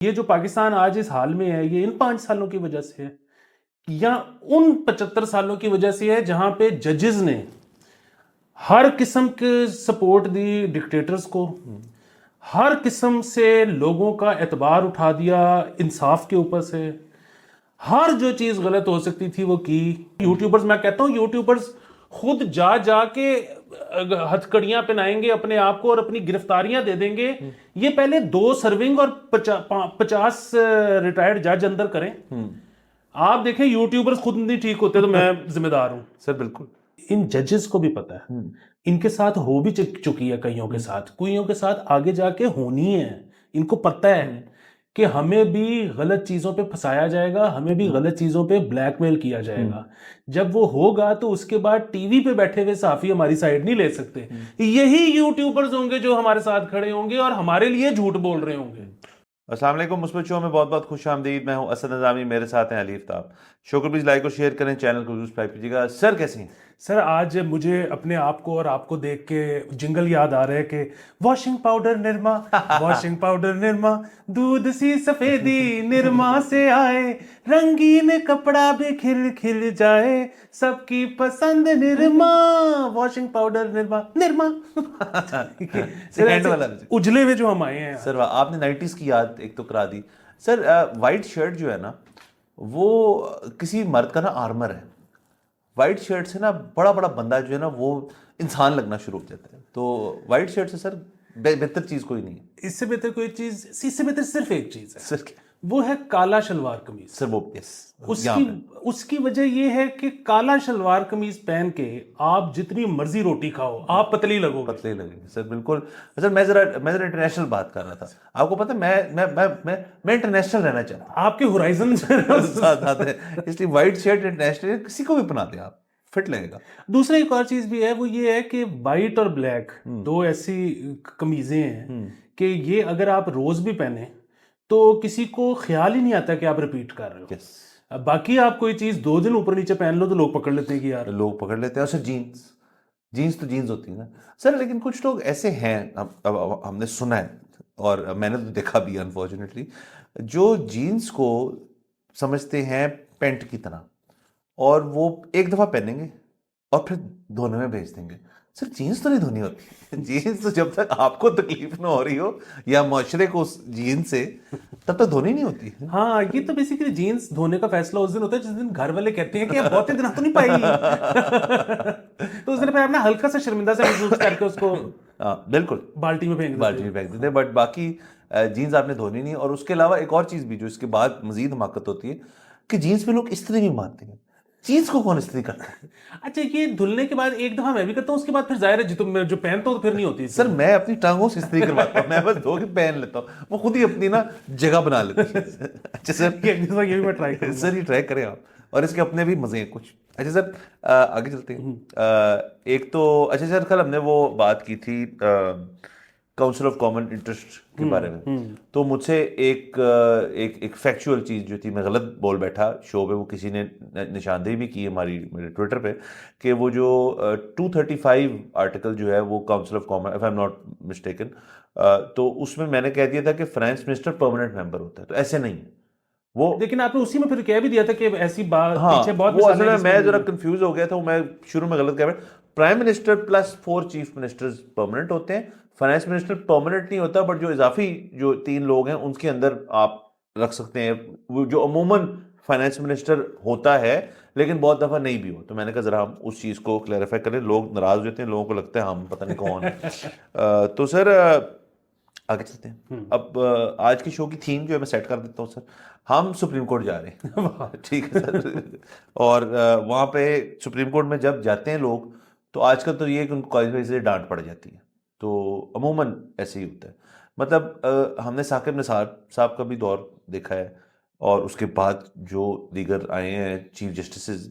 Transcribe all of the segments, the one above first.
یہ جو پاکستان آج اس حال میں ہے یہ ان 5 سالوں کی وجہ سے ہے یا ان 75 سالوں کی وجہ سے ہے جہاں پہ ججز نے ہر قسم کے سپورٹ دی ڈکٹیٹرز کو، ہر قسم سے لوگوں کا اعتبار اٹھا دیا انصاف کے اوپر سے، ہر جو چیز غلط ہو سکتی تھی وہ کی۔ یوٹیوبرز، میں کہتا ہوں یوٹیوبرز خود جا جا کے ہتھکڑیاں پہنائیں گے اپنے آپ کو اور اپنی گرفتاریاں دے دیں گے۔ یہ پہلے 2 سرونگ اور 50 ریٹائرڈ جج اندر کریں، آپ دیکھیں یوٹیوبرز خود نہیں ٹھیک ہوتے تو میں ذمہ دار ہوں۔ سر بالکل، ان ججز کو بھی پتہ ہے، ان کے ساتھ ہو بھی چکی ہے کئیوں کے ساتھ، کوئیوں کے ساتھ آگے جا کے ہونی ہے۔ ان کو پتہ ہے کہ ہمیں بھی غلط چیزوں پہ پھنسایا جائے گا، ہمیں بھی غلط چیزوں پہ بلیک میل کیا جائے گا۔ جب وہ ہوگا تو اس کے بعد ٹی وی پہ بیٹھے ہوئے صحافی ہماری سائیڈ نہیں لے سکتے، یہی یوٹیوبرز ہوں گے جو ہمارے ساتھ کھڑے ہوں گے اور ہمارے لیے جھوٹ بول رہے ہوں گے۔ السلام علیکم، مثبت شو میں بہت بہت خوش آمدید۔ میں ہوں اسد نظامی، میرے ساتھ ہیں علی افتاب۔ شو کو پلیز لائک اور شیئر کریں، چینل کو سبسکرائب کیجیے گا۔ سر کیسے ہیں؟ سر آج مجھے اپنے آپ کو اور آپ کو دیکھ کے جنگل یاد آ رہا ہے کہ washing powder Nirmal, washing powder Nirmal, دودھ سی سفیدی نرما سے آئے، رنگین کپڑا بھی کھل کھل جائے، سب کی پسند نرما، واشنگ پاؤڈر نرما نرما۔ اجلے ہوئے جو ہم آئے ہیں سر آپ نے 90s کی یاد ایک تو کرا دی۔ سر وائٹ شرٹ جو ہے نا وہ کسی مرد کا نا آرمر ہے۔ وائٹ شرٹ سے نا بڑا بڑا بندہ جو ہے نا وہ انسان لگنا شروع ہو جاتا ہے۔ تو وائٹ شرٹ سے سر بہتر چیز کوئی نہیں ہے۔ اس سے بہتر کوئی چیز، اس سے بہتر صرف ایک چیز ہے، سر وہ ہے کالا شلوار قمیض۔ سر وہ اس کی وجہ یہ ہے کہ کالا شلوار قمیض پہن کے آپ جتنی مرضی روٹی کھاؤ آپ پتلی لگو گے۔ پتلے لگیں گے سر، بالکل۔ سر میں ذرا انٹرنیشنل بات کر رہا تھا۔ آپ کو پتہ میں انٹرنیشنل رہنا چاہتا ہوں، آپ کے ہورائزن زیادہ ہے، اس لیے وائٹ شرٹ انٹرنیشنل کسی کو بھی پہنا دیں آپ، فٹ لگے گا۔ دوسرا ایک اور چیز بھی ہے، وہ یہ ہے کہ وائٹ اور بلیک دو ایسی قمیضیں ہیں کہ یہ اگر آپ روز بھی پہنیں تو کسی کو خیال ہی نہیں آتا کہ آپ ریپیٹ کر رہے ہو۔ باقی آپ کوئی چیز 2 دن اوپر نیچے پہن لو تو لوگ پکڑ لیتے ہیں کہ یار، لوگ پکڑ لیتے ہیں۔ اور سر جینس تو جینس ہوتی ہے نا سر، لیکن کچھ لوگ ایسے ہیں، اب ہم نے سنا ہے اور میں نے تو دیکھا بھی انفارچونیٹلی، جو جینس کو سمجھتے ہیں پینٹ کی طرح اور وہ ایک دفعہ پہنیں گے اور پھر دھونے میں بھیج دیں گے۔ سر جینس تو نہیں دھونی ہوتی، جینس تو جب تک آپ کو تکلیف نہ ہو رہی ہو یا معاشرے کو اس جینس سے، تب تک دھونی نہیں ہوتی۔ ہاں یہ تو بیسیکلی جینس دھونے کا فیصلہ اس دن ہوتا ہے جس دن گھر والے کہتے ہیں کہ بہت دن تو نہیں پائی، تو اس دن پہ اپنا ہلکا سا شرمندہ سے محسوس کر کے اس کو بالکل بالٹی میں پھینک دیتے ہیں۔ بٹ باقی جینس آپ نے دھونی نہیں۔ اور اس کے علاوہ ایک اور چیز بھی جو اس کے بعد مزید حماقت ہوتی ہے کہ جینس پہ لوگ استری بھی مارتے ہیں۔ جینس کو کون استری کرتا ہے؟ اچھا یہ دھلنے کے بعد ایک دفعہ میں بھی کرتا ہوں، اس کے بعد پھر ظاہر ہے جو پہنتا ہوں تو پھر نہیں ہوتی۔ سر میں اپنی ٹانگوں سے استری کرواتا ہوں، میں بس دھو کے پہن لیتا ہوں، وہ خود ہی اپنی نا جگہ بنا لیتی ہے۔ اچھا سر یہ بھی میں ٹرائی کروں سر، یہ ٹرائی کریں آپ، اور اس کے اپنے بھی مزے ہیں کچھ۔ اچھا سر آگے چلتے ہیں۔ ایک تو اچھا سر کل ہم نے وہ بات کی تھی کاؤنسل آف کامن انٹرسٹ کے بارے میں، تو مجھ سے ایک فیکچوئل چیز جو تھی میں غلط بول بیٹھا شو پہ، وہ کسی نے نشاندہی بھی کی میرے ٹویٹر پہ، کہ وہ جو 235 آرٹیکل جو ہے وہ council of common, if I am not mistaken, تو اس میں میں نے کہہ دیا تھا کہ فائنانس منسٹر پرماننٹ ممبر ہوتا ہے، تو ایسے نہیں ہے وہ۔ لیکن آپ نے اسی میں پھر کہہ بھی دیا تھا کہ ایسی بات پیچھے بہت وہ اصل میں ذرا کنفیوز ہو گیا تھا، میں شروع میں غلط کہہ رہا۔ Prime minister plus 4 chief ministers permanent ہوتے ہیں، فائنانس منسٹر پرماننٹ نہیں ہوتا، بٹ جو اضافی جو 3 لوگ ہیں ان کے اندر آپ رکھ سکتے ہیں، وہ جو عموماً فائنانس منسٹر ہوتا ہے لیکن بہت دفعہ نہیں بھی ہو۔ تو میں نے کہا ذرا ہم اس چیز کو کلیریفائی کریں، لوگ ناراض ہو جاتے ہیں، لوگوں کو لگتا ہے ہم پتہ نہیں کون ہیں۔ تو سر آگے چلتے ہیں۔ اب آج کی شو کی تھیم جو ہے میں سیٹ کر دیتا ہوں سر۔ ہم سپریم کورٹ جا رہے ہیں، ٹھیک ہے سر، اور وہاں پہ سپریم کورٹ میں جب جاتے ہیں لوگ تو آج کل تو یہ ہے کہ ان کو کالج سے ڈانٹ پڑ جاتی ہے، تو عموماً ایسے ہی ہوتا ہے۔ مطلب ہم نے ثاقب نثار صاحب کا بھی دور دیکھا ہے، اور اس کے بعد جو دیگر آئے ہیں چیف جسٹسز،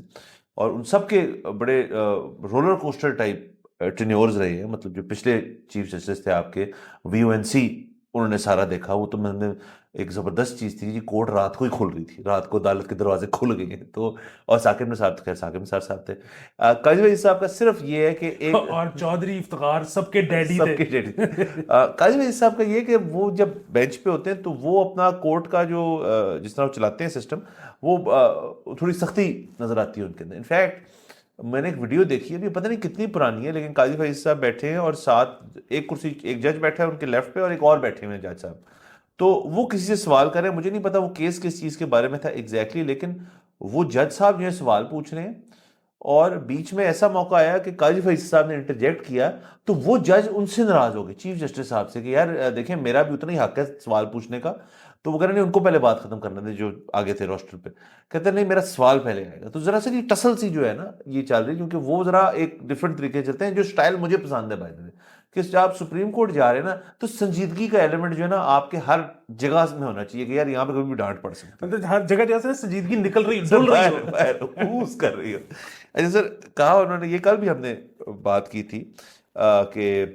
اور ان سب کے بڑے رولر کوسٹر ٹائپ ٹینیورز رہے ہیں۔ مطلب جو پچھلے چیف جسٹس تھے آپ کے VONC، انہوں نے سارا دیکھا، وہ تو میں نے ایک زبردست چیز تھی جی، کورٹ رات کو ہی کھل رہی تھی، رات کو عدالت کے دروازے کھل گئے ہیں. تو اور ثاقب نثار، خیر ثاقب نثار صاحب تھے. قاضی وحید صاحب کا صرف یہ ہے کہ ایک اور چودھری افتخار سب کے ڈیڈی سب تھے. کے ڈیڈی. قاضی وحید صاحب کا یہ کہ وہ جب بینچ پہ ہوتے ہیں تو وہ اپنا کورٹ کا جو جس طرح چلاتے ہیں سسٹم، وہ تھوڑی سختی نظر آتی ہے ان کے اندر. انفیکٹ میں نے ایک ویڈیو دیکھی ہے، ابھی پتہ نہیں کتنی پرانی ہے، لیکن قاضی وحید صاحب بیٹھے ہیں اور ساتھ ایک کرسی، ایک جج بیٹھا ہے ان کے لیفٹ پہ اور ایک اور بیٹھے ہوئے ہیں جج صاحب. تو وہ کسی سے سوال کر رہے ہیں، مجھے نہیں پتا وہ کیس کس چیز کے بارے میں تھا ایگزیکٹلی، لیکن وہ جج صاحب جو ہے سوال پوچھ رہے ہیں اور بیچ میں ایسا موقع آیا کہ قاضی وحید صاحب نے انٹرجیکٹ کیا، تو وہ جج ان سے ناراض ہو گئے، چیف جسٹس صاحب سے، کہ یار دیکھیں میرا بھی اتنا ہی حق ہے سوال پوچھنے کا. تو وہ کہہ رہے نہیں، ان کو پہلے بات ختم کرنے دیں جو آگے تھے روسٹر پہ. کہتے ہیں نہیں میرا سوال پہلے آئے گا. تو ذرا سی ٹسل سی جو ہے نا یہ چل رہی، کیونکہ وہ ذرا ایک ڈفرینٹ طریقے چلتے ہیں، جو سٹائل مجھے پسند ہے بائی دا وے، کہ جب آپ سپریم کورٹ جا رہے ہیں نا تو سنجیدگی کا ایلیمنٹ جو ہے نا آپ کے ہر جگہ میں ہونا چاہیے، کہ یار یہاں پہ کبھی بھی ڈانٹ پڑ سکتی ہے، مطلب ہر جگہ جیسے سنجیدگی نکل رہی ڈول رہی ہو. باہر اوز کر رہی ہو. اچھا سر، کہا انہوں نے یہ کل بھی ہم نے بات کی تھی کہ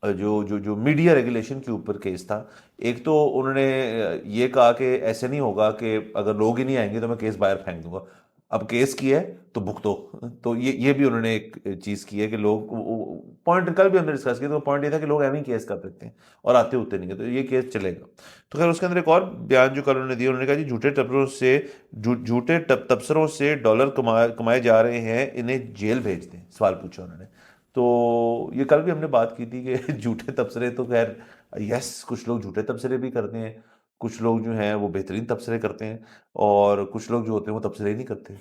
جو میڈیا ریگولیشن کے اوپر کیس تھا، ایک تو انہوں نے یہ کہا کہ ایسے نہیں ہوگا کہ اگر لوگ ہی نہیں آئیں گے تو میں کیس باہر پھینک دوں گا، اب کیس کیا ہے تو بھگتو. تو یہ بھی انہوں نے ایک چیز کی ہے کہ لوگ پوائنٹ کل بھی ہم نے ڈسکس کیا، تو پوائنٹ یہ تھا کہ لوگ ایویں کیس کر دیتے ہیں اور آتے ہوتے نہیں ہیں، تو یہ کیس چلے گا. تو خیر اس کے اندر ایک اور بیان جو کل انہوں نے دیا، انہوں نے کہا جی جھوٹے تبصروں سے ڈالر کمائے جا رہے ہیں، انہیں جیل بھیج دیں. سوال پوچھا انہوں نے. تو یہ کل بھی ہم نے بات کی تھی کہ جھوٹے تبصرے تو خیر یس، کچھ لوگ جھوٹے تبصرے بھی کرتے ہیں، کچھ لوگ جو ہیں وہ بہترین تبصرے کرتے ہیں، اور کچھ لوگ جو ہوتے ہیں وہ تبصرے ہی نہیں کرتے،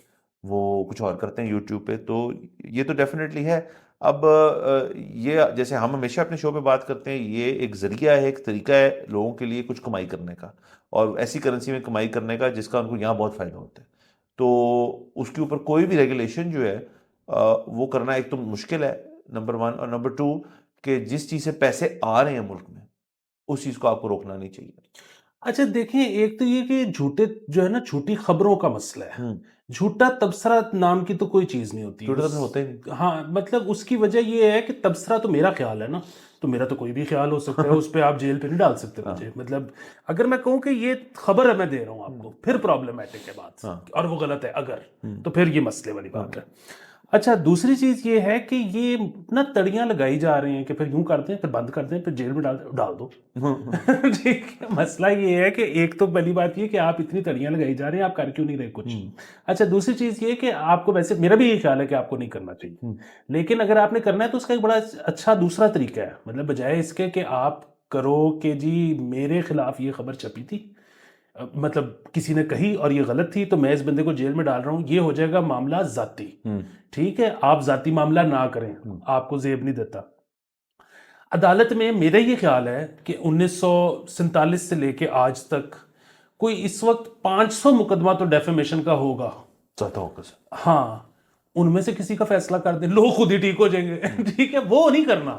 وہ کچھ اور کرتے ہیں یوٹیوب پہ. تو یہ تو ڈیفینیٹلی ہے. اب یہ جیسے ہم ہمیشہ اپنے شو پہ بات کرتے ہیں، یہ ایک ذریعہ ہے، ایک طریقہ ہے لوگوں کے لیے کچھ کمائی کرنے کا، اور ایسی کرنسی میں کمائی کرنے کا جس کا ان کو یہاں بہت فائدہ ہوتا ہے. تو اس کے اوپر کوئی بھی ریگولیشن جو ہے وہ کرنا ایک تو مشکل ہے، نمبر ون، اور نمبر ٹو کہ جس چیز سے پیسے آ رہے ہیں ملک میں اس چیز کو آپ کو روکنا نہیں چاہیے. اچھا دیکھیں، ایک تو یہ کہ جھوٹے جو ہے نا جھوٹی خبروں کا مسئلہ ہے. جھوٹا تبصرہ نام کی تو کوئی چیز نہیں ہوتی. جھوٹا تبصرہ ہوتا ہی نہیں. ہاں مطلب اس کی وجہ یہ ہے کہ تبصرہ تو میرا خیال ہے نا، تو میرا تو کوئی بھی خیال ہو سکتا ہے، اس پہ آپ جیل پہ نہیں ڈال سکتے مجھے. مطلب اگر میں کہوں کہ یہ خبر ہے میں دے رہا ہوں آپ کو، پھر پرابلمٹک ہے بات، اور وہ غلط ہے اگر، تو پھر یہ مسئلے والی بات ہے. اچھا دوسری چیز یہ ہے کہ یہ نا تڑیاں لگائی جا رہی ہیں کہ پھر یوں کرتے ہیں، پھر بند کر دیں، پھر جیل میں ڈال دو. ٹھیک ہے، مسئلہ یہ ہے کہ ایک تو پہلی بات یہ کہ آپ اتنی تڑیاں لگائی جا رہے ہیں، آپ کر کیوں نہیں رہے کچھ. اچھا دوسری چیز یہ کہ آپ کو، ویسے میرا بھی یہ خیال ہے کہ آپ کو نہیں کرنا چاہیے، لیکن اگر آپ نے کرنا ہے تو اس کا ایک بڑا اچھا دوسرا طریقہ ہے، مطلب بجائے اس کے کہ آپ کرو کہ جی میرے خلاف یہ خبر چھپی تھی، مطلب کسی نے کہی اور یہ غلط تھی تو میں اس بندے کو جیل میں ڈال رہا ہوں، یہ ہو جائے گا معاملہ ذاتی. ٹھیک ہے، آپ ذاتی معاملہ نہ کریں، آپ کو زیب نہیں دیتا. عدالت میں میرا یہ خیال ہے کہ 1947 سے لے کے آج تک کوئی اس وقت 500 مقدمہ تو ڈیفیمیشن کا ہوگا. زیادہ ہوگا سر. ہاں، ان میں سے کسی کا فیصلہ کر دیں، لوگ خود ہی ٹھیک ہو جائیں گے. ٹھیک ہے، وہ نہیں کرنا.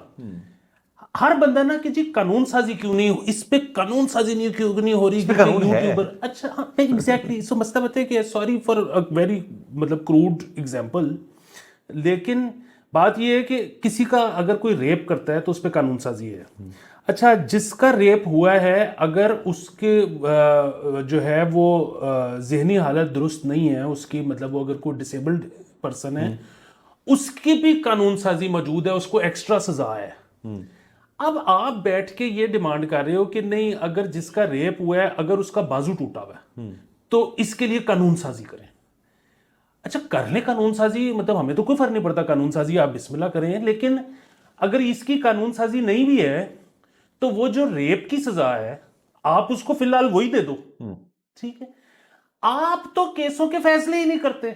ہر بندہ نا کہ جی قانون سازی کیوں نہیں ہو، اس پہ قانون سازی کیوں نہیں ہو رہی، یوٹیوبر. اچھا ہاں ایگزیکٹلی، سو مسئلہ بتا ہے کہ سوری فار ویری مطلب کروڈ ایگزامپل، لیکن بات یہ ہے کہ کسی کا اگر کوئی ریپ کرتا ہے تو اس پہ قانون سازی ہے. اچھا جس کا ریپ ہوا ہے اگر اس کے جو ہے وہ ذہنی حالت درست نہیں ہے اس کی، مطلب وہ اگر کوئی ڈسیبلڈ پرسن ہے، اس کی بھی قانون سازی موجود ہے، اس کو ایکسٹرا سزا ہے. اب آپ بیٹھ کے یہ ڈیمانڈ کر رہے ہو کہ نہیں، اگر جس کا ریپ ہوا ہے اگر اس کا بازو ٹوٹا ہوا ہے تو اس کے لیے قانون سازی کریں. اچھا کر لیں قانون سازی، مطلب ہمیں تو کوئی فرق نہیں پڑتا قانون سازی، آپ بسم اللہ کریں، لیکن اگر اس کی قانون سازی نہیں بھی ہے تو وہ جو ریپ کی سزا ہے آپ اس کو فی الحال وہی دے دو. ٹھیک ہے، آپ تو کیسوں کے فیصلے ہی نہیں کرتے،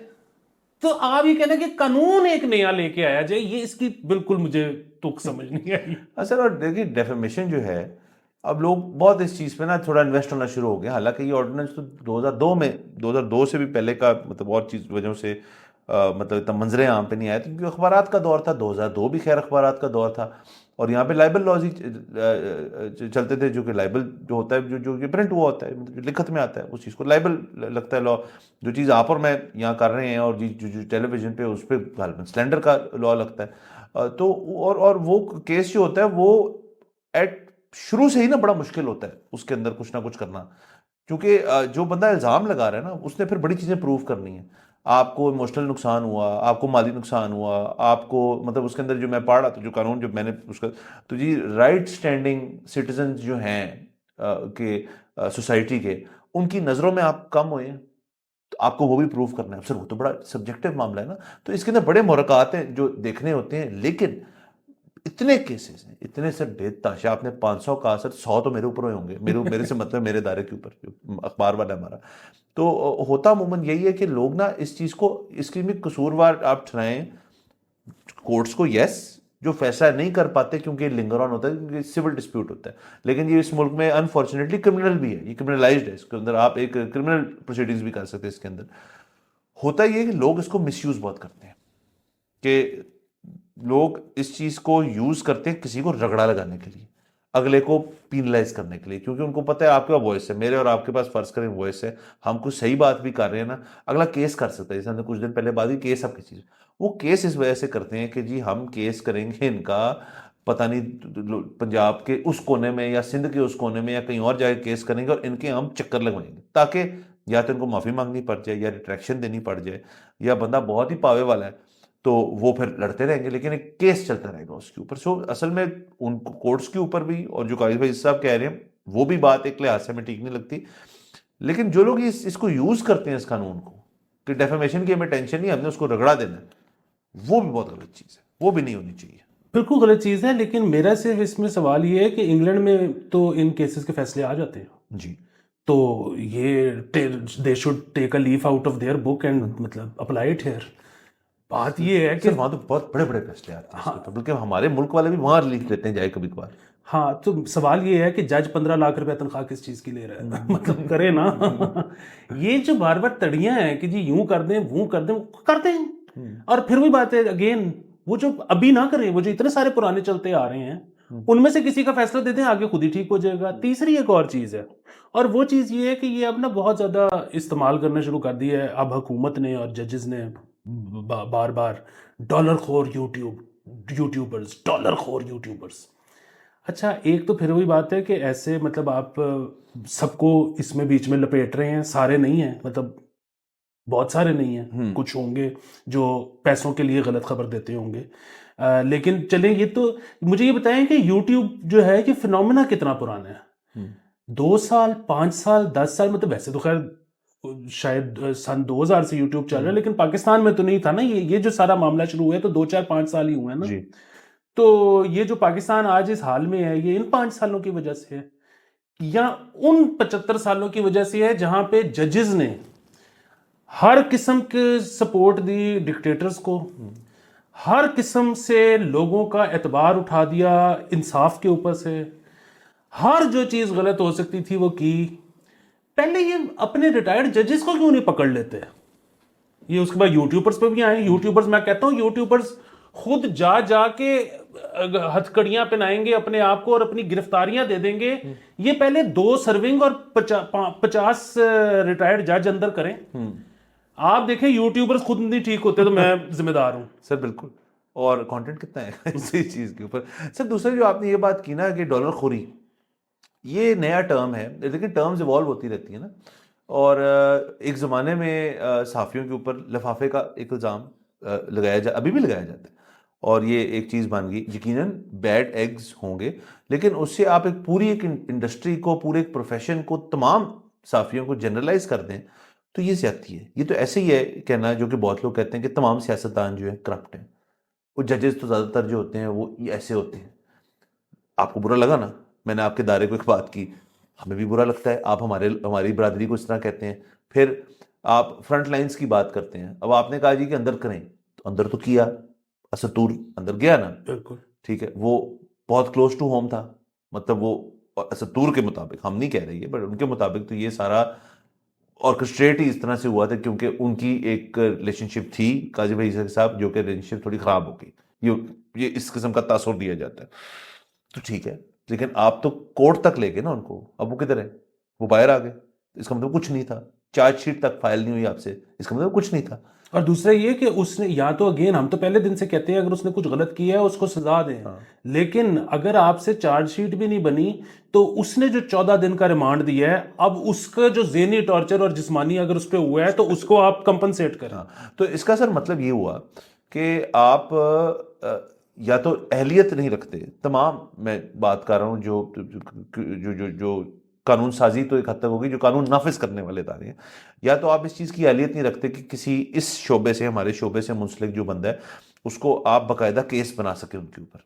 تو آپ یہ کہنا کہ قانون ایک نیا لے کے آیا جائے، یہ اس کی بالکل مجھے تک سمجھ نہیں آئی. سر اور دیکھیے ڈیفیمیشن جو ہے، اب لوگ بہت اس چیز پہ نا تھوڑا انویسٹ ہونا شروع ہو گیا. حالانکہ یہ آرڈیننس تو 2002 سے بھی پہلے کا، مطلب اور چیز وجہوں سے مطلب اتنا منظر عام پہ نہیں آیا، کیونکہ اخبارات کا دور تھا. 2002 بھی خیر اخبارات کا دور تھا، اور یہاں پہ لائبل لاز ہی چلتے تھے، جو کہ لائبل جو ہوتا ہے جو کہ پرنٹ ہوا ہوتا ہے، جو لکھت میں آتا ہے اس چیز کو لائبل لگتا ہے لا. جو چیز آپ اور میں یہاں کر رہے ہیں اور جو ٹیلی ویژن پہ اس پہ غالباً سلینڈر کا لا لگتا ہے. تو اور وہ کیس جو ہوتا ہے وہ ایٹ شروع سے ہی نا بڑا مشکل ہوتا ہے اس کے اندر کچھ نہ کچھ کرنا، کیونکہ جو بندہ الزام لگا رہا ہے نا اس نے پھر بڑی چیزیں پروو کرنی ہیں. آپ کو ایموشنل نقصان ہوا، آپ کو مالی نقصان ہوا، آپ کو مطلب اس کے اندر جو میں پڑھ رہا تھا جو قانون جب میں نے اس کا تو جی رائٹ سٹینڈنگ سٹیزنز جو ہیں کہ سوسائٹی کے، ان کی نظروں میں آپ کم ہوئے ہیں تو آپ کو وہ بھی پروف کرنا ہے. سر وہ تو بڑا سبجیکٹو معاملہ ہے نا، تو اس کے اندر بڑے محرکات ہیں جو دیکھنے ہوتے ہیں. لیکن اتنے کیسز ہیں، اتنے سر ڈیتھ تاشا آپ نے 500 کہا، سر 100 تو میرے اوپر ہوئے ہوں گے، میرے سے مطلب میرے ادارے کے اوپر جو اخبار والا ہمارا. تو ہوتا عموماً یہی ہے کہ لوگ نا اس چیز کو اس کی بھی قصوروار آپ ٹھہرائیں کورٹس کو، یس جو فیصلہ نہیں کر پاتے کیونکہ لنگر آن ہوتا ہے، کیونکہ سول ڈسپیوٹ ہوتا ہے. لیکن یہ اس ملک میں انفارچونیٹلی کرمنل بھی ہے، یہ کرمنلائزڈ ہے، اس کے اندر آپ ایک کرمنل پروسیڈنگز بھی کر سکتے ہیں. اس کے اندر ہوتا یہ ہے کہ لوگ اس کو مس یوز بہت کرتے ہیں، کہ لوگ اس چیز کو یوز کرتے ہیں کسی کو رگڑا لگانے کے لیے، اگلے کو پینلائز کرنے کے لیے، کیونکہ ان کو پتہ ہے آپ کے پاس وائس ہے، میرے اور آپ کے پاس فرض کریں وائس ہے، ہم کچھ صحیح بات بھی کر رہے ہیں نا، اگلا کیس کر سکتا ہے. جیسے ہم نے کچھ دن پہلے بات کی کیس آپ کی چیز، وہ کیس اس وجہ سے کرتے ہیں کہ جی ہم کیس کریں گے ان کا پتہ نہیں پنجاب کے اس کونے میں یا سندھ کے اس کونے میں یا کہیں اور جگہ کیس کریں گے اور ان کے ہم چکر لگوائیں گے تاکہ یا تو ان کو معافی مانگنی پڑ جائے یا ریٹریکشن دینی پڑ جائے، یا بندہ بہت ہی پاوے والا ہے تو وہ پھر لڑتے رہیں گے لیکن ایک کیس چلتا رہے گا اس کے اوپر. سو اصل میں ان کو کورٹس کے اوپر بھی، اور جو قاضی بھائی صاحب کہہ رہے ہیں وہ بھی بات ایک لحاظ سے ہمیں ٹھیک نہیں لگتی. لیکن جو لوگ اس کو یوز کرتے ہیں اس قانون کو کہ ڈیفیمیشن کی ہمیں ٹینشن نہیں، ہم نے اس کو رگڑا دینا ہے، وہ بھی بہت غلط چیز ہے، وہ بھی نہیں ہونی چاہیے. بالکل غلط چیز ہے. لیکن میرا صرف اس میں سوال یہ ہے کہ انگلینڈ میں تو ان کیسز کے فیصلے آ جاتے ہیں، جی تو یہ they should take a leaf out of their book and مطلب اپلائی اٹ ہیئر. بات یہ ہے کہ سر وہاں تو بہت بڑے بڑے فیصلے آتے ہیں اس کے اوپر، بلکہ ہمارے ملک والے بھی وہاں ریلیف لیتے ہیں جائے کبھی کبھار. ہاں، تو سوال یہ ہے کہ جج 15 لاکھ روپے تنخواہ کس چیز کی لے رہا ہے؟ مطلب کرے نا. یہ جو بار بار تڑیاں ہیں کہ جی یوں کر دیں وہ کر دیں، وہ کرتے ہیں. اور پھر وہی بات ہے اگین، وہ جو ابھی نہ کریں، وہ جو اتنے سارے پرانے چلتے آ رہے ہیں ان میں سے کسی کا فیصلہ دے دیں، آگے خود ہی ٹھیک ہو جائے گا. تیسری ایک اور چیز ہے، اور وہ چیز یہ ہے کہ یہ اب نا بہت زیادہ استعمال کرنا شروع کر دیا ہے اب حکومت نے اور ججز نے بار بار، ڈالر خور یوٹیوبرز، ڈالر خور یوٹیوبرز. اچھا، ایک تو پھر وہی بات ہے کہ ایسے مطلب آپ سب کو اس میں بیچ میں لپیٹ رہے ہیں، سارے نہیں ہیں، مطلب بہت سارے نہیں ہیں، کچھ ہوں گے جو پیسوں کے لیے غلط خبر دیتے ہوں گے. لیکن چلیں، یہ تو مجھے یہ بتائیں کہ یوٹیوب جو ہے یہ فنومینا کتنا پرانا ہے؟ 2 سال، 5 سال، 10 سال، مطلب ویسے تو خیر شاید سن 2000 سے یوٹیوب چل رہا ہے، لیکن پاکستان میں تو نہیں تھا نا یہ جو سارا معاملہ شروع ہوا ہے تو 2 4 5 سال ہی ہوئے ہیں نا. تو یہ جو پاکستان آج اس حال میں ہے یہ ان 5 سالوں کی وجہ سے ہے یا ان 75 سالوں کی وجہ سے ہے جہاں پہ ججز نے ہر قسم کے سپورٹ دی ڈکٹیٹرز کو، ہر قسم سے لوگوں کا اعتبار اٹھا دیا انصاف کے اوپر سے، ہر جو چیز غلط ہو سکتی تھی وہ کی. پہلے یہ اپنے ریٹائرڈ ججز کو کیوں نہیں پکڑ لیتے؟ یہ اس کے بعد یوٹیوبرز پہ بھی آئے. یوٹیوبرز، میں کہتا ہوں یوٹیوبرز خود جا کے ہتھکڑیاں پہنائیں گے اپنے آپ کو اور اپنی گرفتاریاں دے دیں گے. یہ پہلے 2 سرونگ اور 50 ریٹائرڈ جج اندر کریں. آپ دیکھیں یوٹیوبرز خود نہیں ٹھیک ہوتے تو میں ذمہ دار ہوں. سر بالکل. اور کانٹینٹ کتنا ہے اسی چیز کے اوپر. سر دوسرا جو آپ نے یہ بات کی نا کہ ڈالر خوری، یہ نیا ٹرم ہے، لیکن ٹرمز ایوالو ہوتی رہتی ہیں نا. اور ایک زمانے میں صحافیوں کے اوپر لفافے کا ایک الزام ابھی بھی لگایا جاتا ہے اور یہ ایک چیز بن گئی. یقیناً بیڈ ایگز ہوں گے لیکن اس سے آپ پوری ایک انڈسٹری کو، پورے ایک پروفیشن کو، تمام صحافیوں کو جنرلائز کر دیں تو یہ زیادتی ہے. یہ تو ایسے ہی ہے کہنا جو کہ بہت لوگ کہتے ہیں کہ تمام سیاستدان جو ہیں کرپٹ ہیں، وہ ججز تو زیادہ تر جو ہوتے ہیں وہ ایسے ہوتے ہیں. آپ کو برا لگا نا، میں نے آپ کے دائرے کو ایک بات کی، ہمیں بھی برا لگتا ہے، آپ ہماری برادری کو اس طرح کہتے ہیں. پھر آپ فرنٹ لائنز کی بات کرتے ہیں. اب آپ نے کہا جی کہ اندر کریں، تو اندر تو کیا، اسطور اندر گیا نا، بالکل ٹھیک ہے، وہ بہت کلوز ٹو ہوم تھا. مطلب وہ اسطور کے مطابق، ہم نہیں کہہ رہے بٹ ان کے مطابق تو یہ سارا آرکسٹریٹ ہی اس طرح سے ہوا تھا کیونکہ ان کی ایک ریلیشن شپ تھی قاضی بھائی صاحب، جو کہ ریلیشن شپ تھوڑی خراب ہو گئی. یہ اس قسم کا تاثر دیا جاتا ہے. تو ٹھیک ہے، لیکن آپ تو کورٹ تک لے گئے نا ان کو. اب وہ کدھر ہے؟ وہ باہر آ گئے، اس کا مطلب کچھ نہیں تھا. چارج شیٹ تک فائل نہیں ہوئی آپ سے، اس کا مطلب کچھ نہیں تھا. اور دوسرا یہ کہ اس نے یا تو اگین ہم تو پہلے دن سے کہتے ہیں اگر اس نے کچھ غلط کیا ہے اس کو سزا دیں، لیکن اگر آپ سے چارج شیٹ بھی نہیں بنی تو اس نے جو 14 دن کا ریمانڈ دیا ہے، اب اس کا جو ذہنی ٹارچر اور جسمانی اگر اس پہ ہوا ہے تو اس کو آپ کمپنسیٹ کریں. تو اس کا سر مطلب یہ ہوا کہ آپ یا تو اہلیت نہیں رکھتے تمام، میں بات کر رہا ہوں جو قانون سازی تو ایک حد تک ہوگی، جو قانون نافذ کرنے والے ادارے ہیں، یا تو آپ اس چیز کی اہلیت نہیں رکھتے کہ کسی اس شعبے سے، ہمارے شعبے سے منسلک جو بندہ ہے اس کو آپ باقاعدہ کیس بنا سکیں ان کے اوپر.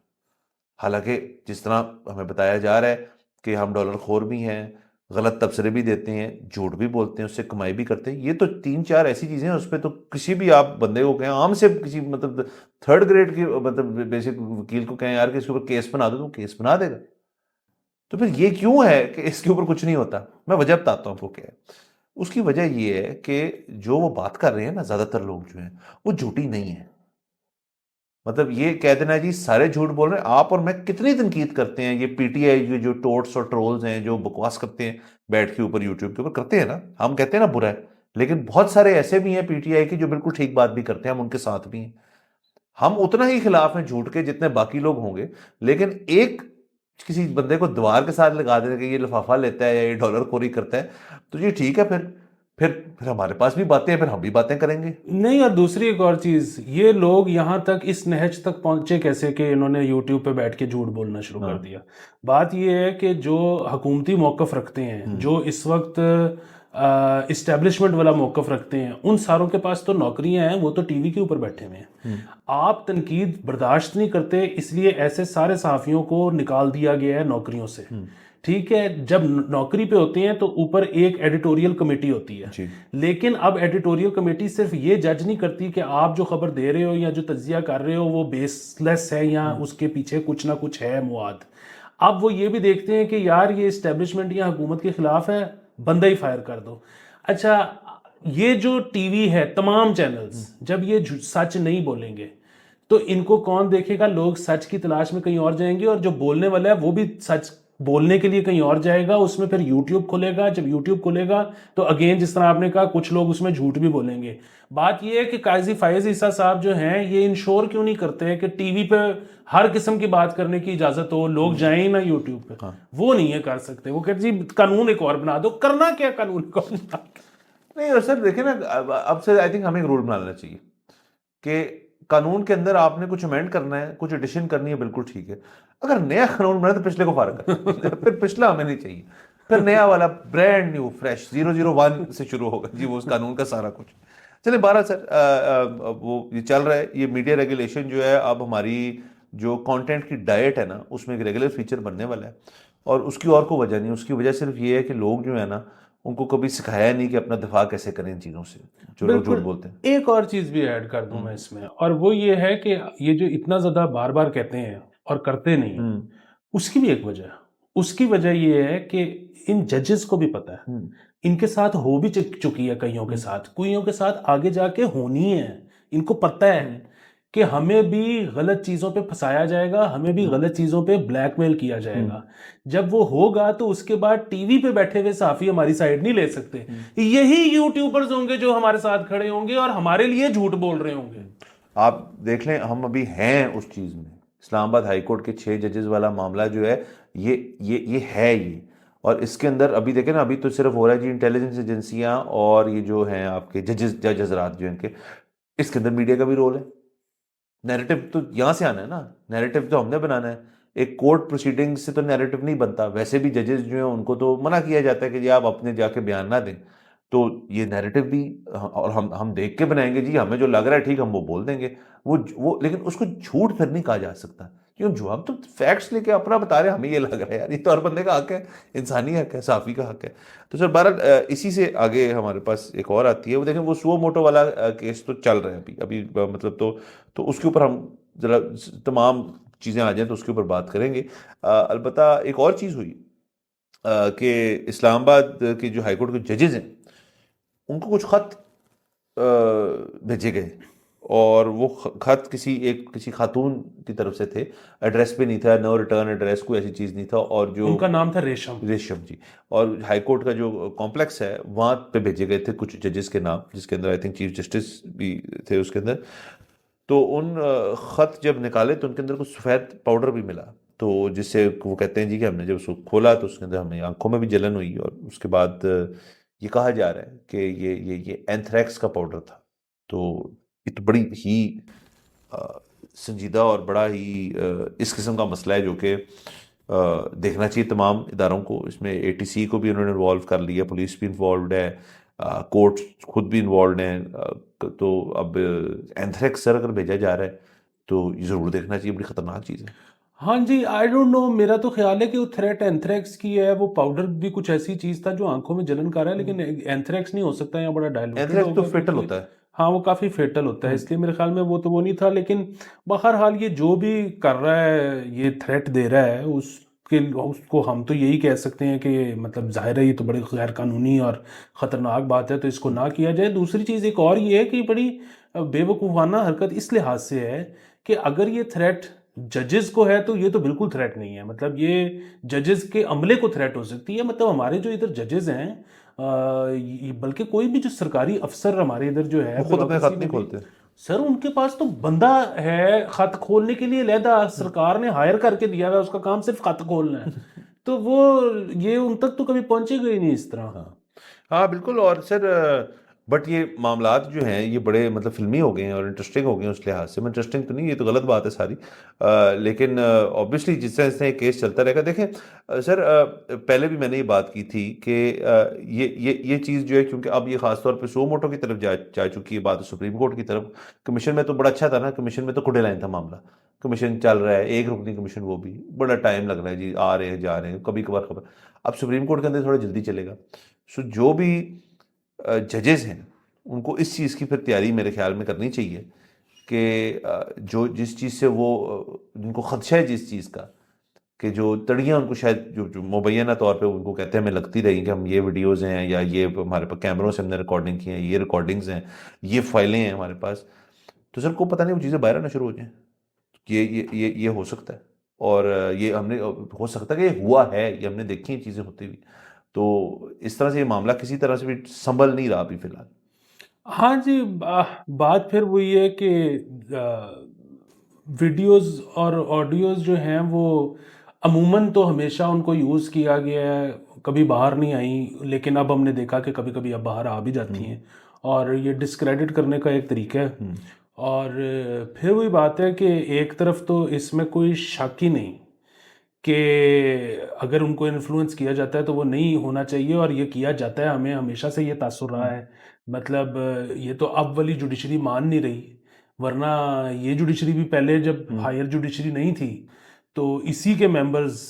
حالانکہ جس طرح ہمیں بتایا جا رہا ہے کہ ہم ڈالر خور بھی ہیں، غلط تبصرے بھی دیتے ہیں، جھوٹ بھی بولتے ہیں، اس سے کمائی بھی کرتے ہیں. یہ تو 3-4 ایسی چیزیں ہیں، اس پہ تو کسی بھی آپ بندے کو کہیں، عام سے کسی مطلب 3rd گریڈ کی مطلب بیسک وکیل کو کہیں یار کہ اس کے اوپر کیس بنا دو، تو کیس بنا دے گا. تو پھر یہ کیوں ہے کہ اس کے اوپر کچھ نہیں ہوتا؟ میں وجہ بتاتا ہوں آپ کو کیا ہے. اس کی وجہ یہ ہے کہ جو وہ بات کر رہے ہیں نا، زیادہ تر لوگ جو ہیں وہ جھوٹی نہیں ہیں. مطلب یہ کہہ دینا جی سارے جھوٹ بول رہے ہیں. آپ اور میں کتنی تنقید کرتے ہیں یہ پی ٹی آئی جو ٹوٹس اور ٹرولز ہیں، جو بکواس کرتے ہیں بیٹھ کے اوپر یوٹیوب کے اوپر کرتے ہیں نا، ہم کہتے ہیں نا برا ہے، لیکن بہت سارے ایسے بھی ہیں پی ٹی آئی کے جو بالکل ٹھیک بات بھی کرتے ہیں، ہم ان کے ساتھ بھی ہیں. ہم اتنا ہی خلاف ہیں جھوٹ کے جتنے باقی لوگ ہوں گے، لیکن ایک کسی بندے کو دیوار کے ساتھ لگا دینا کہ یہ لفافہ لیتا ہے یا یہ ڈالر خوری کرتا ہے تو یہ ٹھیک ہے، پھر ہمارے پاس بھی باتیں ہیں، پھر ہم بھی باتیں کریں گے. نہیں، اور دوسری ایک اور چیز، یہ لوگ یہاں تک اس نہج تک پہنچے کیسے کہ انہوں نے یوٹیوب پہ بیٹھ کے جھوٹ بولنا شروع کر دیا. بات یہ ہے کہ جو حکومتی موقف رکھتے ہیں، جو اس وقت اسٹیبلشمنٹ والا موقف رکھتے ہیں، ان ساروں کے پاس تو نوکریاں ہیں، وہ تو ٹی وی کے اوپر بیٹھے ہوئے ہیں. آپ تنقید برداشت نہیں کرتے، اس لیے ایسے سارے صحافیوں کو نکال دیا گیا ہے نوکریوں سے. ٹھیک ہے، جب نوکری پہ ہوتے ہیں تو اوپر ایک ایڈیٹوریل کمیٹی ہوتی ہے، لیکن اب ایڈیٹوریل کمیٹی صرف یہ جج نہیں کرتی کہ آپ جو خبر دے رہے ہو یا جو تجزیہ کر رہے ہو وہ بیس لیس ہے یا اس کے پیچھے کچھ نہ کچھ ہے مواد. اب وہ یہ بھی دیکھتے ہیں کہ یار یہ اسٹیبلشمنٹ یا حکومت کے خلاف ہے، بندہ ہی فائر کر دو. اچھا، یہ جو ٹی وی ہے، تمام چینلز جب یہ سچ نہیں بولیں گے تو ان کو کون دیکھے گا؟ لوگ سچ کی تلاش میں کہیں اور جائیں گے، اور جو بولنے والا ہے وہ بھی سچ بولنے کے لیے کہیں اور جائے گا. اس میں پھر یوٹیوب کھلے گا، جب یوٹیوب کھلے گا تو اگین جس طرح آپ نے کہا کچھ لوگ اس میں جھوٹ بھی بولیں گے. بات یہ ہے کہ قاضی فائز عیسیٰ صاحب جو ہیں یہ انشور کیوں نہیں کرتے کہ ٹی وی پہ ہر قسم کی بات کرنے کی اجازت ہو، لوگ جائیں نا یوٹیوب پہ؟ وہ نہیں ہے کر سکتے. وہ کہتے جی قانون ایک اور بنا دو. کرنا کیا قانون کو؟ نہیں، اور سر دیکھیں نا، اب سے آئی تھنک ہمیں ایک رول بنا لینا چاہیے کہ قانون کے اندر آپ نے کچھ امینڈ کرنا ہے، کچھ ایڈیشن کرنی ہے، بالکل ٹھیک ہے. اگر نیا قانون بنا تو پچھلے کو فارغ کر پھر پچھلا ہمیں نہیں چاہیے، پھر نیا والا برانڈ نیو فریش 001 سے شروع ہوگا جی وہ اس قانون کا سارا کچھ. چلیں بہرحال سر وہ یہ چل رہا ہے، یہ میڈیا ریگولیشن جو ہے اب ہماری جو کانٹینٹ کی ڈائٹ ہے نا اس میں ایک ریگولر فیچر بننے والا ہے. اور اس کی اور کوئی وجہ نہیں، اس کی وجہ صرف یہ ہے کہ لوگ جو ہے نا ان کو کبھی سکھایا نہیں کہ اپنا دفاع کیسے کریں ان چیزوں سے جو لوگ جھوٹ بولتے ہیں. ایک اور چیز بھی ایڈ کر دوں میں اس میں، اور وہ یہ ہے کہ یہ جو اتنا زیادہ بار بار کہتے ہیں اور کرتے نہیں ہیں، اس کی بھی ایک وجہ ہے. اس کی وجہ یہ ہے کہ ان ججز کو بھی پتہ ہے، ان کے ساتھ ہو بھی چکی ہے کئیوں کے ساتھ، کوئیوں کے ساتھ آگے جا کے ہونی ہے. ان کو پتہ ہے کہ ہمیں بھی غلط چیزوں پہ پھنسایا جائے گا، ہمیں بھی غلط چیزوں پہ بلیک میل کیا جائے گا. جب وہ ہوگا تو اس کے بعد ٹی وی پہ بیٹھے ہوئے صحافی ہماری سائیڈ نہیں لے سکتے. یہی یوٹیوبرز ہوں گے جو ہمارے ساتھ کھڑے ہوں گے اور ہمارے لیے جھوٹ بول رہے ہوں گے. آپ دیکھ لیں ہم ابھی ہیں اس چیز میں، اسلام آباد ہائی کورٹ کے 6 ججز والا معاملہ جو ہے یہ ہے یہ. اور اس کے اندر ابھی دیکھیں نا، ابھی تو صرف ہو رہا ہے جی انٹیلیجنس ایجنسیاں اور یہ جو ہیں آپ کے جج حضرات جو ہیں ان کے، اس کے اندر میڈیا کا بھی رول ہے. نیریٹو تو یہاں سے آنا ہے نا، نیریٹو تو ہم نے بنانا ہے. ایک کورٹ پروسیڈنگ سے تو نیریٹو نہیں بنتا. ویسے بھی ججز جو ہیں ان کو تو منع کیا جاتا ہے کہ جی آپ اپنے جا کے بیان نہ دیں. تو یہ نیریٹو بھی اور ہم دیکھ کے بنائیں گے جی، ہمیں جو لگ رہا ہے ٹھیک ہم وہ بول دیں گے. وہ لیکن اس کو جھوٹ پھر نہیں کہا جا سکتا، کیوں؟ جو ہم تو فیکٹس لے کے اپنا بتا رہے ہیں، ہمیں یہ لگ رہا ہے یار یہ تو ہر بندے کا حق ہے، انسانی حق ہے، صحافی کا حق ہے. تو سر بہرحال اسی سے آگے ہمارے پاس ایک اور آتی ہے، وہ دیکھیں وہ سو موٹو والا کیس تو چل رہے ہیں ابھی مطلب تو اس کے اوپر ہم ذرا تمام چیزیں آ جائیں تو اس کے اوپر بات کریں گے. البتہ ایک اور چیز ہوئی کہ اسلام آباد کے جو ہائی کورٹ کے ججز ہیں ان کو کچھ خط بھیجے گئے اور وہ خط کسی خاتون کی طرف سے تھے, ایڈریس پہ نہیں تھا, نو ریٹرن ایڈریس, کوئی ایسی چیز نہیں تھا, اور جو ان کا نام تھا ریشم. ریشم جی, اور ہائی کورٹ کا جو کمپلیکس ہے وہاں پہ بھیجے گئے تھے کچھ ججز کے نام, جس کے اندر آئی تھنک چیف جسٹس بھی تھے اس کے اندر. تو ان خط جب نکالے تو ان کے اندر کچھ سفید پاؤڈر بھی ملا, تو جس سے وہ کہتے ہیں جی کہ ہم نے جب اس کو کھولا تو اس کے اندر ہمیں آنکھوں میں بھی جلن ہوئی, اور اس کے بعد یہ کہا جا رہا ہے کہ یہ اینتھریکس کا پاؤڈر تھا. تو یہ تو بڑی ہی سنجیدہ اور بڑا ہی اس قسم کا مسئلہ ہے جو کہ دیکھنا چاہیے تمام اداروں کو. اس میں اے ٹی سی کو بھی انہوں نے انوالو کر لیا, پولیس بھی انوالوڈ ہے, کورٹ خود بھی انوالوڈ ہیں. تو اب اینتھریکس سر اگر بھیجا جا رہا ہے تو یہ ضرور دیکھنا چاہیے, بڑی خطرناک چیز ہے. ہاں جی, آئی ڈونٹ نو, میرا تو خیال ہے کہ وہ تھریٹ اینتھریکس کی ہے. وہ پاؤڈر بھی کچھ ایسی چیز تھا جو آنکھوں میں جلن کر رہا ہے, لیکن اینتھریکس نہیں ہو سکتا, یا بڑا ڈائلوٹڈ اینتھریکس تو ہوگا فیٹل ہوتا ہے. ہاں وہ کافی فیٹل ہوتا ہے, اس لیے میرے خیال میں وہ تو وہ نہیں تھا. لیکن بہرحال یہ جو بھی کر رہا ہے, یہ تھریٹ دے رہا ہے, اس کو ہم تو یہی کہہ سکتے ہیں کہ مطلب ظاہر ہے یہ تو بڑی غیر قانونی اور خطرناک بات ہے, تو اس کو نہ کیا جائے. دوسری چیز ایک اور یہ ہے کہ بڑی بے وقوفانہ حرکت اس لحاظ سے ہے کہ اگر یہ تھریٹ ججز کو ہے تو یہ تو بالکل تھریٹ نہیں ہے. مطلب یہ ججز کے عملے کو تھریٹ ہو سکتی ہے. مطلب ہمارے جو ادھر ججز ہیں, بلکہ کوئی بھی جو سرکاری افسر ہمارے ادھر جو ہے, وہ خود اپنے خط نہیں کھولتے سر. ان کے پاس تو بندہ ہے خط کھولنے کے لیے علیحدہ, سرکار نے ہائر کر کے دیا ہوا, اس کا کام صرف خط کھولنا ہے. تو وہ یہ ان تک تو کبھی پہنچے گا ہی نہیں اس طرح. ہاں بالکل. اور سر بٹ یہ معاملات جو ہیں یہ بڑے مطلب فلمی ہو گئے ہیں اور انٹرسٹنگ ہو گئے ہیں اس لحاظ سے. انٹرسٹنگ تو نہیں, یہ تو غلط بات ہے ساری, لیکن اوبیسلی جس طرح یہ کیس چلتا رہے گا. دیکھیں سر, پہلے بھی میں نے یہ بات کی تھی کہ یہ چیز جو ہے, کیونکہ اب یہ خاص طور پہ سو موٹو کی طرف جا چکی ہے بات, سپریم کورٹ کی طرف. کمیشن میں تو بڑا اچھا تھا نا, کمیشن میں تو کھڈے لائن تھا معاملہ. کمیشن چل رہا ہے, ایک رکنی کمیشن, وہ بھی بڑا ٹائم لگ رہا ہے جی, آ رہے ہیں جا رہے ہیں, کبھی کبھار خبر. اب سپریم کورٹ کے اندر تھوڑا جلدی چلے گا. سو جو بھی ججز ہیں ان کو اس چیز کی پھر تیاری میرے خیال میں کرنی چاہیے کہ جو جس چیز سے وہ جن کو خدشہ ہے جس چیز کا, کہ جو تڑیاں ان کو شاید جو مبینہ طور پہ ان کو کہتے ہیں ہمیں لگتی رہی کہ ہم یہ ویڈیوز ہیں, یا یہ ہمارے پاس کیمروں سے ہم نے ریکارڈنگ کی ہیں, یہ ریکارڈنگز ہیں, یہ فائلیں ہیں ہمارے پاس, تو سر کو پتہ نہیں وہ چیزیں باہر آنا شروع ہو جائیں. یہ ہو سکتا ہے, اور یہ ہم نے ہو سکتا ہے کہ یہ ہوا ہے, یہ ہم نے دیکھی ہیں چیزیں ہوتی ہوئی. تو اس طرح سے یہ معاملہ کسی طرح سے بھی سنبھل نہیں رہا ابھی فی الحال. ہاں جی, بات پھر وہی ہے کہ ویڈیوز اور آڈیوز جو ہیں وہ عموماً تو ہمیشہ ان کو یوز کیا گیا ہے, کبھی باہر نہیں آئیں, لیکن اب ہم نے دیکھا کہ کبھی کبھی اب باہر آ بھی جاتی ہیں, اور یہ ڈسکریڈٹ کرنے کا ایک طریقہ ہے. اور پھر وہی بات ہے کہ ایک طرف تو اس میں کوئی شک ہی نہیں کہ اگر ان کو انفلوئنس کیا جاتا ہے تو وہ نہیں ہونا چاہیے, اور یہ کیا جاتا ہے. ہمیں ہمیشہ سے یہ تاثر رہا ہے. مطلب یہ تو اب والی جوڈیشری مان نہیں رہی, ورنہ یہ جوڈیشری بھی پہلے جب ہائر جوڈیشری نہیں تھی تو اسی کے ممبرز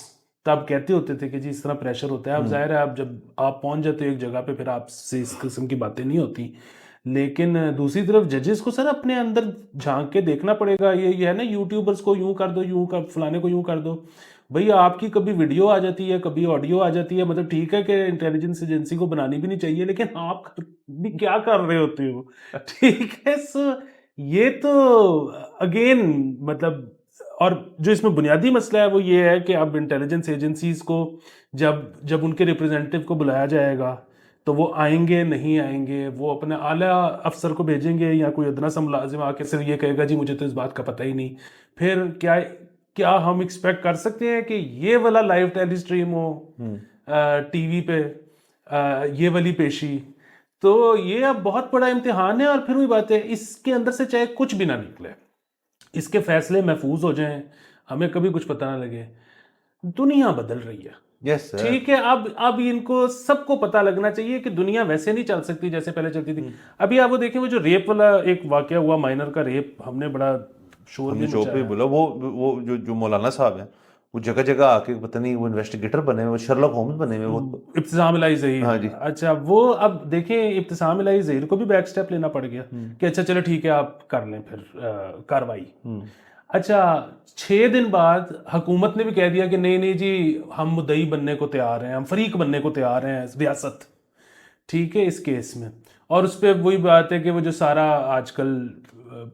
تب کہتے ہوتے تھے کہ جی اس طرح پریشر ہوتا ہے. اب ظاہر ہے اب جب آپ پہنچ جاتے ہو ایک جگہ پہ پھر آپ سے اس قسم کی باتیں نہیں ہوتی. لیکن دوسری طرف ججز کو سر اپنے اندر جھانک کے دیکھنا پڑے گا. یہ ہے نا, یوٹیوبرز کو یوں کر دو, یوں کر, فلانے کو یوں کر دو. بھئی آپ کی کبھی ویڈیو آ جاتی ہے, کبھی آڈیو آ جاتی ہے, مطلب ٹھیک ہے کہ انٹیلیجنس ایجنسی کو بنانی بھی نہیں چاہیے, لیکن آپ بھی کیا کر رہے ہوتے ہو, ٹھیک ہے. سو یہ تو اگین مطلب, اور جو اس میں بنیادی مسئلہ ہے وہ یہ ہے کہ اب انٹیلیجنس ایجنسیز کو جب ان کے ریپرزینٹیو کو بلایا جائے گا تو وہ آئیں گے نہیں آئیں گے, وہ اپنے اعلیٰ افسر کو بھیجیں گے, یا کوئی ادنا سا ملازم آ کے صرف یہ کہے گا جی مجھے تو اس بات کا پتہ ہی نہیں. پھر کیا ہم ایکسپیکٹ کر سکتے ہیں کہ یہ والا لائیو ٹیلی اسٹریم ہو ٹی وی پہ, یہ والی پیشی؟ تو یہ اب بہت بڑا امتحان ہے. اور پھر وہی بات ہے, اس کے اندر سے چاہے کچھ بھی نہ نکلے, اس کے فیصلے محفوظ ہو جائیں, ہمیں کبھی کچھ پتہ نہ لگے. دنیا بدل رہی ہے, ٹھیک ہے. اب ان کو سب کو پتہ لگنا چاہیے کہ دنیا ویسے نہیں چل سکتی جیسے پہلے چلتی تھی. ابھی آپ وہ دیکھیں, وہ جو ریپ والا ایک واقعہ ہوا, مائنر کا ریپ, ہم نے بڑا شور بھی پہ بولا, وہ جو مولانا صاحب ہیں وہ جگہ جگہ آ کے پتہ نہیں وہ انویسٹیگیٹر بنے ہوئے, شرلک ہومز بنے ہوئے, وہ ابتسام الہی ظہیر. ہاں جی. اچھا, وہ اب دیکھیں ابتسام الہی ظہیر کو بھی بیک سٹیپ لینا پڑ گیا کہ اچھا چلو ٹھیک ہے آپ کر لیں پھر کاروائی. اچھا 6 دن بعد حکومت نے بھی کہہ دیا کہ نہیں جی ہم مدعی بننے کو تیار ہیں, ہم فریق بننے کو تیار ہیں ریاست, ٹھیک ہے, اس کیس میں. اور اس پہ وہی بات ہے کہ وہ جو سارا آج کل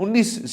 19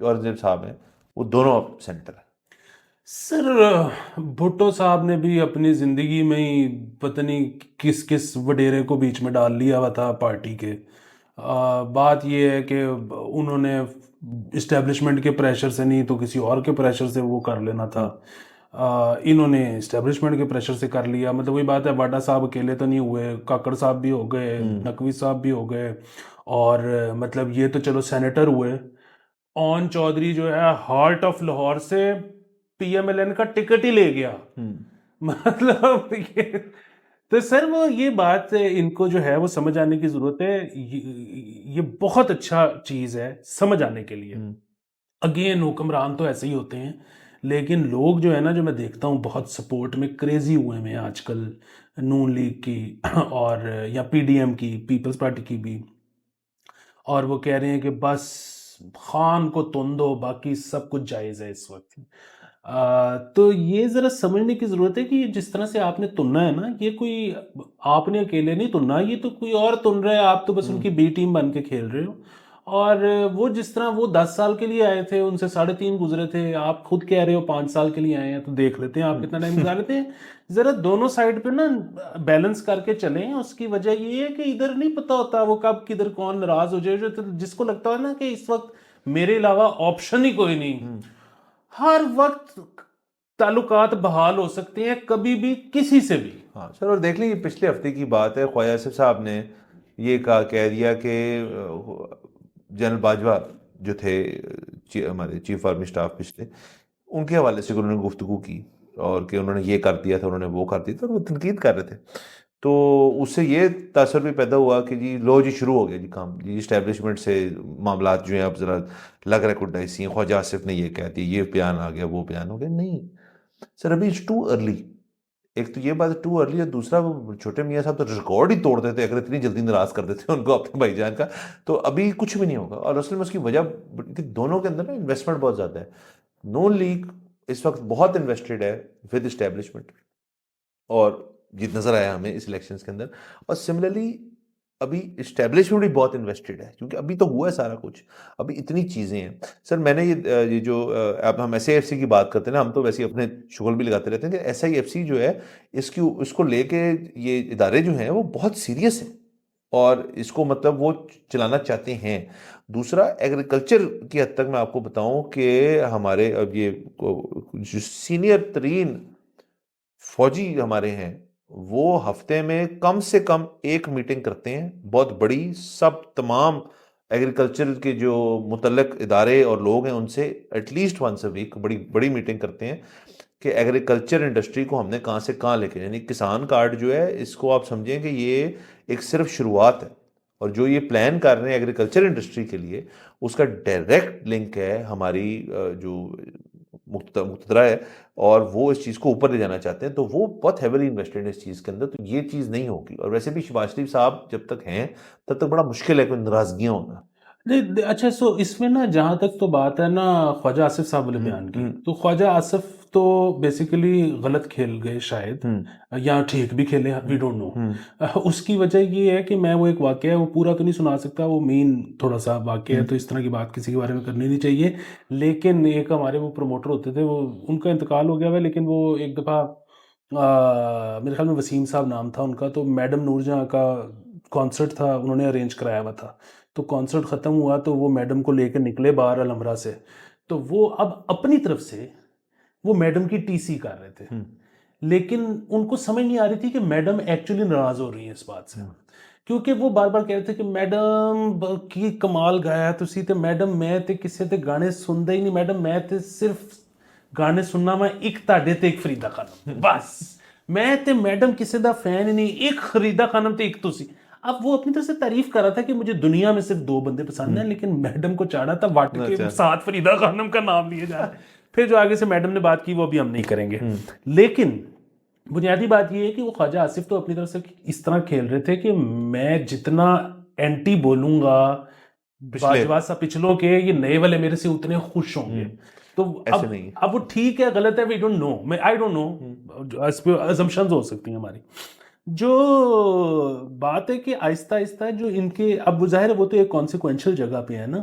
اورنگزیب صاحب ہیں وہ دونوں اب سینٹر ہیں. سر بھٹو صاحب نے بھی اپنی زندگی میں ہی پتہ نہیں کس کس وڈیرے کو بیچ میں ڈال لیا ہوا تھا پارٹی کے. بات یہ ہے کہ انہوں نے اسٹیبلشمنٹ کے پریشر سے نہیں تو کسی اور کے پریشر سے وہ کر لینا تھا. انہوں نے اسٹیبلشمنٹ کے پریشر سے کر لیا. مطلب وہی بات ہے, واڈا صاحب اکیلے تو نہیں ہوئے, کاکڑ صاحب بھی ہو گئے, نقوی صاحب بھی ہو گئے, اور مطلب یہ تو چلو سینیٹر ہوئے. اون چودھری جو ہے ہارٹ آف لاہور سے پی ایم ایل این کا ٹکٹ ہی لے گیا. مطلب تو سر وہ یہ بات ان کو جو ہے وہ سمجھ آنے کی ضرورت ہے. یہ بہت اچھا چیز ہے سمجھ آنے کے لیے. اگین حکمران تو ایسے ہی ہوتے ہیں, لیکن لوگ جو ہے نا, جو میں دیکھتا ہوں بہت سپورٹ میں کریزی ہوئے ہیں آج کل نون لیگ کی اور یا پی ڈی ایم کی, پیپلز پارٹی کی بھی, اور وہ کہہ رہے ہیں کہ بس خان کو تن دو باقی سب کچھ جائز ہے اس وقت. تو یہ ذرا سمجھنے کی ضرورت ہے کہ جس طرح سے آپ نے تننا ہے نا, یہ کوئی آپ نے اکیلے نہیں تننا, یہ تو کوئی اور تن رہا ہے, آپ تو بس ان کی بی ٹیم بن کے کھیل رہے ہو. اور وہ جس طرح وہ 10 سال کے لیے آئے تھے, ان سے 3.5 گزرے تھے, آپ خود کہہ رہے ہو 5 سال کے لیے آئے ہیں, تو دیکھ لیتے ہیں آپ کتنا ٹائم گزار لیتے ہیں. ذرا دونوں سائڈ پہ نا بیلنس کر کے چلیں. اس کی وجہ یہ ہے کہ ادھر نہیں پتا ہوتا وہ کب کدھر کون ناراض ہو جائے. جس کو لگتا ہے نا کہ اس وقت میرے علاوہ آپشن ہی کوئی نہیں, ہر وقت تعلقات بحال ہو سکتے ہیں کبھی بھی کسی سے بھی. ہاں سر, اور دیکھ لیں یہ پچھلے ہفتے کی بات ہے, خواجہ آصف صاحب نے یہ کہہ دیا کہ جنرل باجوہ جو تھے ہمارے چیف آرمی اسٹاف پچھلے, ان کے حوالے سے انہوں نے گفتگو کی اور کہ انہوں نے یہ کر دیا تھا, انہوں نے وہ کر دیا تھا, اور وہ تنقید کر رہے تھے. تو اس سے یہ تاثر بھی پیدا ہوا کہ جی لو جی شروع ہو گیا جی کام, جی اسٹیبلشمنٹ سے معاملات جو ہیں اب ذرا لگ رہا ہے کچھ ڈائسی ہیں. خواجہ آصف نے یہ کہہ دیا, یہ بیان آ گیا, وہ بیان ہو گیا. نہیں سر, ابھی اٹس ٹو ارلی. ایک تو یہ بات ٹو ارلی ہے, دوسرا وہ چھوٹے میاں صاحب تو ریکارڈ ہی توڑ دیتے اگر اتنی جلدی ناراض کر دیتے ان کو اپنے بھائی جان کا. تو ابھی کچھ بھی نہیں ہوگا, اور اصل میں اس کی وجہ دونوں کے اندر نا انویسٹمنٹ بہت زیادہ ہے. نون لیگ اس وقت بہت انویسٹڈ ہے ود اسٹیبلشمنٹ, اور یہ نظر آیا ہمیں اس الیکشنز کے اندر. اور سملرلی ابھی اسٹیبلشمنٹ بھی بہت انویسٹڈ ہے, کیونکہ ابھی تو ہوا ہے سارا کچھ, ابھی اتنی چیزیں ہیں. سر میں نے یہ جو اب ہم ایس آئی ایف سی کی بات کرتے ہیں نا, ہم تو ویسے ہی اپنے شغل بھی لگاتے رہتے ہیں کہ ایس آئی ایف سی جو ہے اس کو لے کے یہ ادارے جو ہیں وہ بہت سیریس ہیں, اور اس کو مطلب وہ چلانا چاہتے ہیں. دوسرا ایگریکلچر کی حد تک میں آپ کو بتاؤں کہ ہمارے اب یہ جو سینئر ترین فوجی ہمارے ہیں وہ ہفتے میں کم سے کم ایک میٹنگ کرتے ہیں بہت بڑی, سب تمام ایگریکلچر کے جو متعلق ادارے اور لوگ ہیں ان سے at least once a week بڑی میٹنگ کرتے ہیں کہ ایگریکلچر انڈسٹری کو ہم نے کہاں سے کہاں لے کے, یعنی کسان کارڈ جو ہے اس کو آپ سمجھیں کہ یہ ایک صرف شروعات ہے, اور جو یہ پلان کر رہے ہیں ایگریکلچر انڈسٹری کے لیے اس کا ڈائریکٹ لنک ہے ہماری جو مقتدرہ ہے, اور وہ اس چیز کو اوپر لے جانا چاہتے ہیں. تو وہ بہت ہیویلی انویسٹڈ ہے اس چیز کے اندر, تو یہ چیز نہیں ہوگی. اور ویسے بھی شہباز شریف صاحب جب تک ہیں تب تک بڑا مشکل ہے کوئی ناراضگیاں ہونا. اچھا سو اس میں نا جہاں تک تو بات ہے نا خواجہ آصف صاحب والے بیان کی, تو خواجہ آصف تو بیسیکلی غلط کھیل گئے شاید, یا ٹھیک بھی کھیلے, وی ڈونٹ نو. اس کی وجہ یہ ہے کہ میں وہ ایک واقعہ ہے وہ پورا تو نہیں سنا سکتا, وہ مین تھوڑا سا واقعہ ہے, تو اس طرح کی بات کسی کے بارے میں کرنی نہیں چاہیے. لیکن ایک ہمارے وہ پروموٹر ہوتے تھے, وہ ان کا انتقال ہو گیا ہوا, لیکن وہ ایک دفعہ میرے خیال میں وسیم صاحب نام تھا ان کا, تو میڈم نور جہاں کا کانسرٹ تھا انہوں نے ارینج کرایا ہوا تھا. تو کانسرٹ ختم ہوا تو وہ میڈم کو لے کے نکلے باہر الحمرہ سے, تو وہ اب اپنی طرف سے وہ میڈم کی ٹی سی کر رہے تھے, لیکن ان کو سمجھ نہیں آ رہی تھی کہ میڈم ایکچولی ناراض ہو رہی ہیں اس بات سے, کیونکہ وہ بار بار کہہ رہے تھے کہ میڈم کی کمال گایا تسی تے میڈم میں تے کسے تے گانے سندا ہی نہیں, میڈم میں تے صرف گانے سننا میں ایک تاڈے تے ایک فریدہ خانم, بس میں تے میڈم کسے دا فین ہی نہیں, ایک فریدہ خانم تے ایک تسی. اب وہ اپنی طرف سے تعریف کر رہا تھا کہ مجھے دنیا میں صرف 2 بندے پسند ہیں, لیکن میڈم کو چاڑا تھا وٹ کے ساتھ فریدہ خانم کا نام لیا جا رہا ہے. پھر جو آگے سے میڈم نے بات کی وہ بھی ہم نہیں کریں گے. لیکن بنیادی بات یہ ہے کہ وہ خواجہ آصف تو اپنی طرف سے اس طرح کھیل رہے تھے کہ میں جتنا اینٹی بولوں گا باجوہ سا پچھلوں کے, یہ نئے والے میرے سے اتنے خوش ہوں گے. تو اب وہ ٹھیک ہے غلط ہے, we don't know, I don't know, اس پہ assumptions ہو سکتی ہیں ہماری. جو بات ہے کہ آہستہ آہستہ جو ان کے اب ظاہر ہے وہ تو ایک کانسیکوینشل جگہ پہ ہے نا,